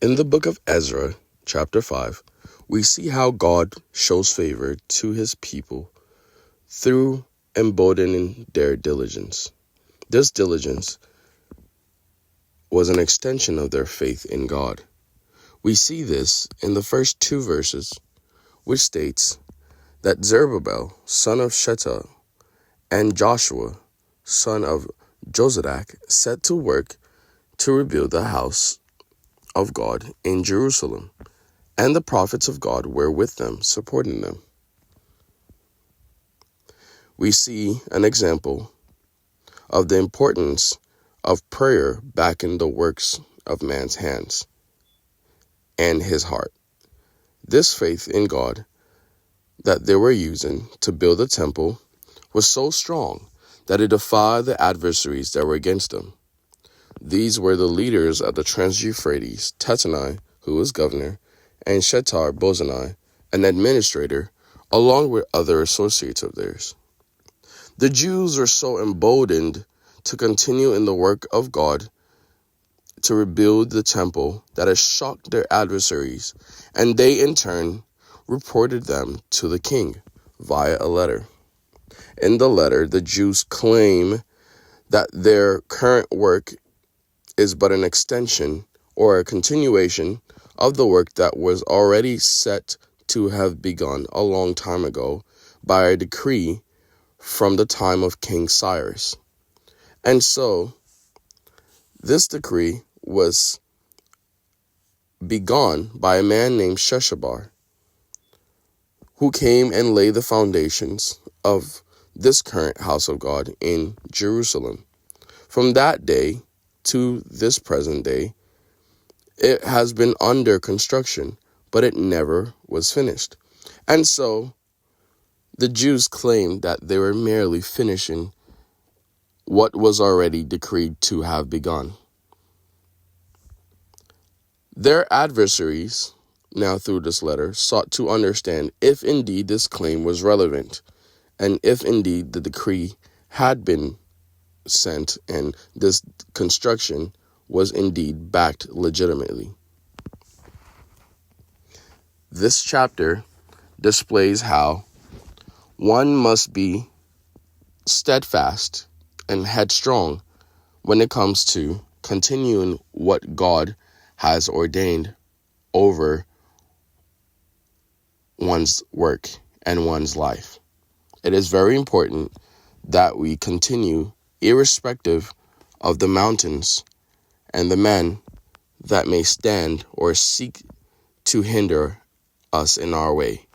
In the book of Ezra, chapter 5, we see how God shows favor to his people through emboldening their diligence. This diligence was an extension of their faith in God. We see this in the first two verses, which states that Zerubbabel, son of Shealtiel, and Joshua, son of Jozadak, set to work to rebuild the house of God in Jerusalem, and the prophets of God were with them, supporting them. We see an example of the importance of prayer backing the works of man's hands and his heart. This faith in God that they were using to build the temple was so strong that it defied the adversaries that were against them. These were the leaders of the Trans-Euphrates, Tattenai, who was governor, and Shethar-Bozenai, an administrator, along with other associates of theirs. The Jews were so emboldened to continue in the work of God to rebuild the temple that it shocked their adversaries, and they in turn reported them to the king via a letter. In the letter, the Jews claim that their current work is but an extension or a continuation of the work that was already set to have begun a long time ago by a decree from the time of King Cyrus. And so, this decree was begun by a man named Sheshabar, who came and laid the foundations of this current house of God in Jerusalem. From that day to this present day, it has been under construction, but it never was finished. And so, the Jews claimed that they were merely finishing what was already decreed to have begun. Their adversaries, now through this letter, sought to understand if indeed this claim was relevant, and if indeed the decree had been sent and this construction was indeed backed legitimately. This chapter displays how one must be steadfast and headstrong when it comes to continuing what God has ordained over one's work and one's life. It is very important that we continue irrespective of the mountains and the men that may stand or seek to hinder us in our way.